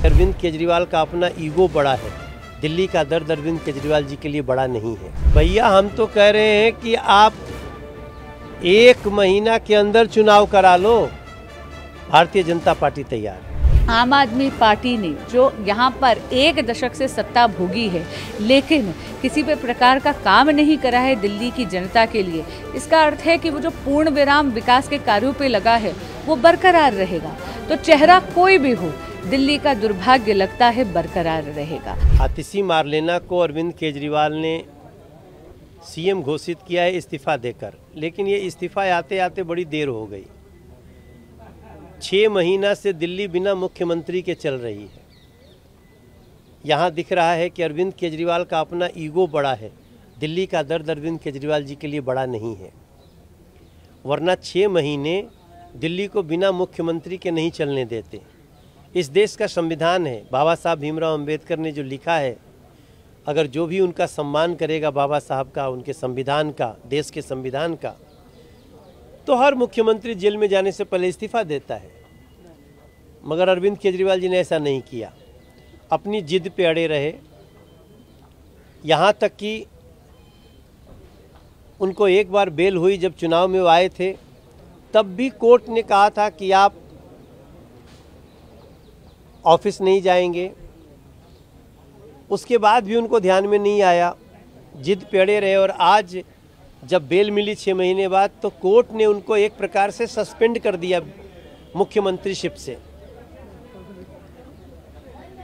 अरविंद केजरीवाल का अपना ईगो बड़ा है, दिल्ली का दर्द अरविंद केजरीवाल जी के लिए बड़ा नहीं है। भैया हम तो कह रहे हैं कि आप 1 महीना के अंदर चुनाव करा लो, भारतीय जनता पार्टी तैयार है। आम आदमी पार्टी ने जो यहाँ पर 1 दशक से सत्ता भोगी है, लेकिन किसी भी प्रकार का काम नहीं करा है दिल्ली की जनता के लिए, इसका अर्थ है कि वो जो पूर्ण विराम विकास के कार्यों पे लगा है वो बरकरार रहेगा। तो चेहरा कोई भी हो, दिल्ली का दुर्भाग्य लगता है बरकरार रहेगा। आतिशी मारलेना को अरविंद केजरीवाल ने सीएम घोषित किया है इस्तीफा देकर, लेकिन ये इस्तीफा आते आते बड़ी देर हो गई। 6 महीना से दिल्ली बिना मुख्यमंत्री के चल रही है। यहाँ दिख रहा है कि अरविंद केजरीवाल का अपना ईगो बड़ा है, दिल्ली का दर्द अरविंद केजरीवाल जी के लिए बड़ा नहीं है। वरना 6 महीने दिल्ली को बिना मुख्यमंत्री के नहीं चलने देते। इस देश का संविधान है, बाबा साहब भीमराव अंबेडकर ने जो लिखा है, अगर जो भी उनका सम्मान करेगा बाबा साहब का, उनके संविधान का, देश के संविधान का, तो हर मुख्यमंत्री जेल में जाने से पहले इस्तीफा देता है। मगर अरविंद केजरीवाल जी ने ऐसा नहीं किया, अपनी जिद पे अड़े रहे। यहाँ तक कि उनको एक बार बेल हुई जब चुनाव में वो आए थे, तब भी कोर्ट ने कहा था कि आप ऑफिस नहीं जाएंगे। उसके बाद भी उनको ध्यान में नहीं आया, जिद पे अड़े रहे। और आज जब बेल मिली 6 महीने बाद, तो कोर्ट ने उनको एक प्रकार से सस्पेंड कर दिया मुख्यमंत्रीशिप से।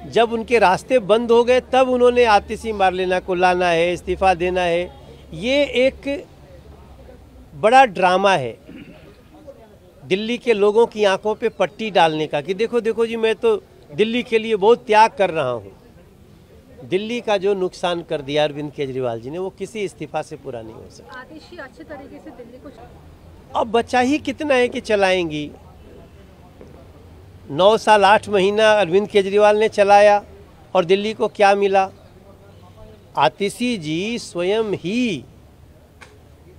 जब उनके रास्ते बंद हो गए तब उन्होंने आतिशी मारलेना को लाना है, इस्तीफा देना है। ये एक बड़ा ड्रामा है दिल्ली के लोगों की आंखों पे पट्टी डालने का कि देखो देखो जी, मैं तो दिल्ली के लिए बहुत त्याग कर रहा हूँ। दिल्ली का जो नुकसान कर दिया अरविंद केजरीवाल जी ने, वो किसी इस्तीफा से पूरा नहीं हो सकता। आतिशी अच्छे तरीके से दिल्ली को अब बचा ही कितना है कि चलाएंगी। 9 साल 8 महीना अरविंद केजरीवाल ने चलाया और दिल्ली को क्या मिला? आतिशी जी स्वयं ही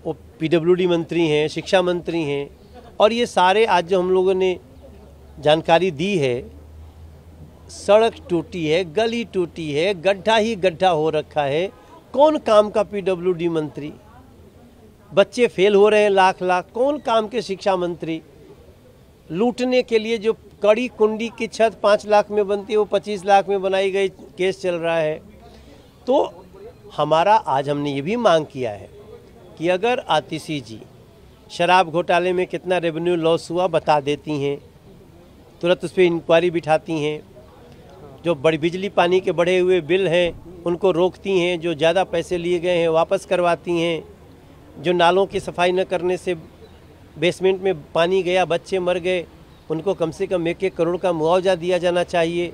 वो पीडब्ल्यूडी मंत्री हैं, शिक्षा मंत्री हैं, और ये सारे आज जो हम लोगों ने जानकारी दी है, सड़क टूटी है, गली टूटी है, गड्ढा ही गड्ढा हो रखा है। कौन काम का पीडब्ल्यूडी मंत्री? बच्चे फेल हो रहे हैं लाख लाख, कौन काम के शिक्षा मंत्री? लूटने के लिए जो कड़ी कुंडी की छत 5 लाख में बनती है, वो 25 लाख में बनाई गई, केस चल रहा है। तो हमारा आज हमने ये भी मांग किया है कि अगर आतिशी जी शराब घोटाले में कितना रेवेन्यू लॉस हुआ बता देती हैं, तुरंत उस पर इंक्वायरी बिठाती हैं, जो बड़ी बिजली पानी के बढ़े हुए बिल हैं उनको रोकती हैं, जो ज़्यादा पैसे लिए गए हैं वापस करवाती हैं, जो नालों की सफाई न करने से बेसमेंट में पानी गया, बच्चे मर गए, उनको कम से कम 1-1 करोड़ का मुआवजा दिया जाना चाहिए।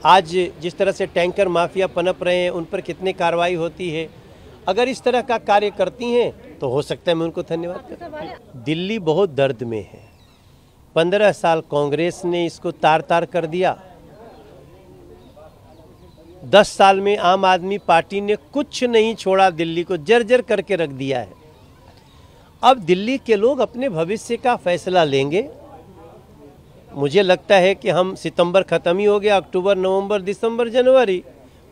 आज जिस तरह से टैंकर माफिया पनप रहे हैं, उन पर कितनी कार्रवाई होती है। अगर इस तरह का कार्य करती हैं तो हो सकता है मैं उनको धन्यवाद करूं। दिल्ली बहुत दर्द में है। 15 साल कांग्रेस ने इसको तार तार कर दिया। 10 साल में आम आदमी पार्टी ने कुछ नहीं छोड़ा, दिल्ली को जर्जर करके रख दिया है। अब दिल्ली के लोग अपने भविष्य का फैसला लेंगे। मुझे लगता है कि हम सितंबर ख़त्म ही हो गया, अक्टूबर, नवंबर, दिसंबर, जनवरी,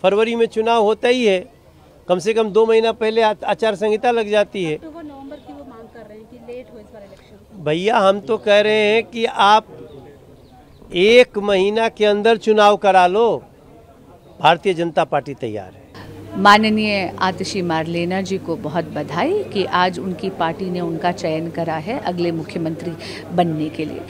फरवरी में चुनाव होता ही है। कम से कम 2 महीना पहले आचार संहिता लग जाती है। अक्टूबर नवंबर की वो मांग कर रहे हैं कि लेट हो इस बार इलेक्शन। भैया हम तो कह रहे हैं कि आप 1 महीना के अंदर चुनाव करा लो, भारतीय जनता पार्टी तैयार है। माननीय आतिशी मारलेना जी को बहुत बधाई कि आज उनकी पार्टी ने उनका चयन करा है अगले मुख्यमंत्री बनने के लिए।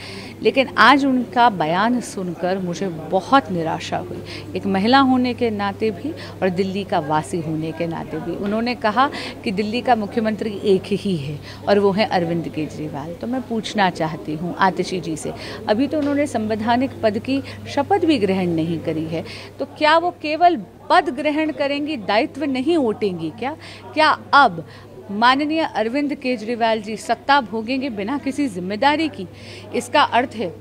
लेकिन आज उनका बयान सुनकर मुझे बहुत निराशा हुई, एक महिला होने के नाते भी और दिल्ली का वासी होने के नाते भी। उन्होंने कहा कि दिल्ली का मुख्यमंत्री एक ही है और वो है अरविंद केजरीवाल। तो मैं पूछना चाहती हूँ आतिशी जी से, अभी तो उन्होंने संवैधानिक पद की शपथ भी ग्रहण नहीं करी है, तो क्या वो केवल पद ग्रहण करेंगी, दायित्व नहीं ओटेंगी क्या अब माननीय अरविंद केजरीवाल जी सत्ता भोगेंगे बिना किसी जिम्मेदारी की? इसका अर्थ है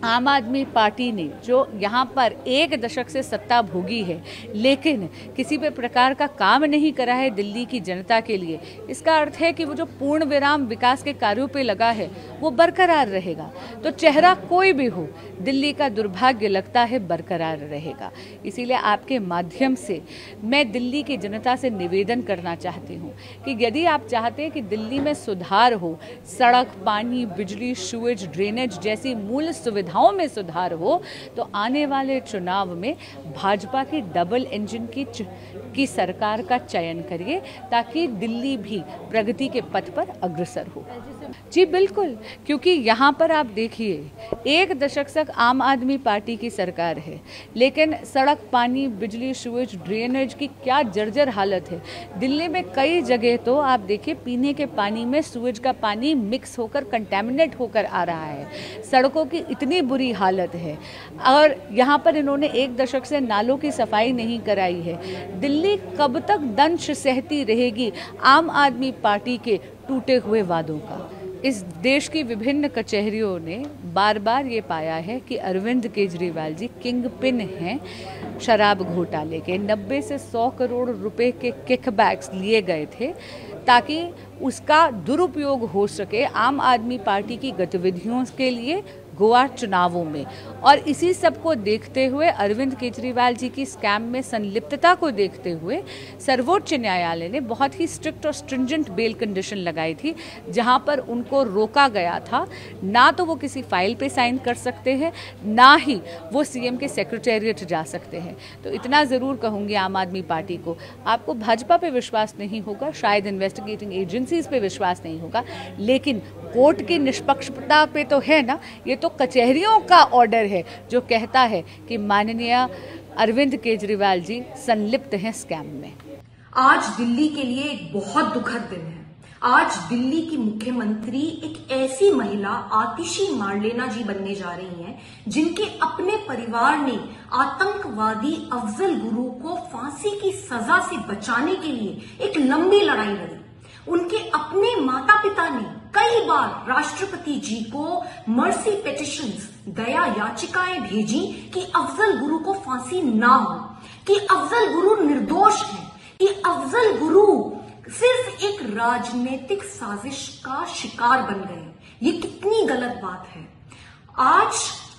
आम आदमी पार्टी ने जो यहाँ पर 1 दशक से सत्ता भोगी है, लेकिन किसी भी प्रकार का काम नहीं करा है दिल्ली की जनता के लिए, इसका अर्थ है कि वो जो पूर्ण विराम विकास के कार्यों पे लगा है वो बरकरार रहेगा। तो चेहरा कोई भी हो, दिल्ली का दुर्भाग्य लगता है बरकरार रहेगा। इसीलिए आपके माध्यम से मैं दिल्ली की जनता से निवेदन करना चाहती हूँ कि यदि आप चाहते हैं कि दिल्ली में सुधार हो, सड़क, पानी, बिजली, सीवेज, ड्रेनेज जैसी मूल सुविधाओं में सुधार हो, तो आने वाले चुनाव में भाजपा की डबल इंजन की सरकार का चयन करिए, ताकि दिल्ली भी प्रगति के पथ पर अग्रसर हो। जी बिल्कुल, क्योंकि यहाँ पर आप देखिए 1 दशक तक आम आदमी पार्टी की सरकार है, लेकिन सड़क, पानी, बिजली, सीवेज, ड्रेनेज की क्या जर्जर हालत है। दिल्ली में कई जगह तो आप देखिए पीने के पानी में सीवेज का पानी मिक्स होकर कंटेमिनेट होकर आ रहा है। सड़कों की इतनी बुरी हालत है, और यहाँ पर इन्होंने 1 दशक से नालों की सफाई नहीं कराई है। दिल्ली कब तक दंश सहती रहेगी आम आदमी पार्टी के टूटे हुए वादों का। इस देश की विभिन्न कचहरियों ने बार बार ये पाया है कि अरविंद केजरीवाल जी किंग पिन हैं शराब घोटाले के। 90 से 100 करोड़ रुपए के किकबैक्स लिए गए थे ताकि उसका दुरुपयोग हो सके आम आदमी पार्टी की गतिविधियों के लिए गोवा चुनावों में। और इसी सब को देखते हुए, अरविंद केजरीवाल जी की स्कैम में संलिप्तता को देखते हुए सर्वोच्च न्यायालय ने बहुत ही स्ट्रिक्ट और स्ट्रिंजेंट बेल कंडीशन लगाई थी, जहां पर उनको रोका गया था ना तो वो किसी फाइल पे साइन कर सकते हैं, ना ही वो सीएम के सेक्रेटेरिएट जा सकते हैं। तो इतना ज़रूर कहूँगी आम आदमी पार्टी को, आपको भाजपा पे विश्वास नहीं होगा, शायद इन्वेस्टिगेटिंग एजेंसीज पे विश्वास नहीं होगा, लेकिन कोर्ट की निष्पक्षता पे तो है ना। ये तो कचहरियों का ऑर्डर है जो कहता है कि माननीय अरविंद केजरीवाल जी संलिप्त हैं स्कैम में। आज दिल्ली के लिए एक बहुत दुखद दिन है। आज दिल्ली की मुख्यमंत्री एक ऐसी महिला आतिशी मारलेना जी बनने जा रही हैं, जिनके अपने परिवार ने आतंकवादी अफजल गुरु को फांसी की सजा से बचाने के लिए एक लंबी लड़ाई लड़ी। उनके अपने माता पिता ने कई बार राष्ट्रपति जी को मर्सी पिटिशंस, दया याचिकाएं भेजी कि अफजल गुरु को फांसी ना हो, कि अफजल गुरु निर्दोष है, कि अफजल गुरु सिर्फ एक राजनीतिक साजिश का शिकार बन गए। ये कितनी गलत बात है। आज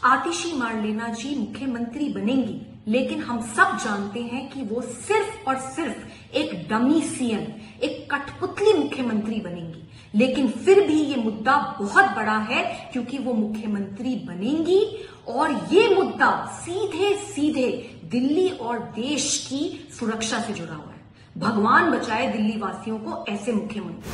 आतिशी मारलेना जी मुख्यमंत्री बनेंगी, लेकिन हम सब जानते हैं कि वो सिर्फ और सिर्फ एक डमी सीएम, एक कठपुतली मुख्यमंत्री बनेंगी। लेकिन फिर भी ये मुद्दा बहुत बड़ा है, क्योंकि वो मुख्यमंत्री बनेंगी और ये मुद्दा सीधे सीधे दिल्ली और देश की सुरक्षा से जुड़ा हुआ है। भगवान बचाए दिल्ली वासियों को ऐसे मुख्यमंत्री।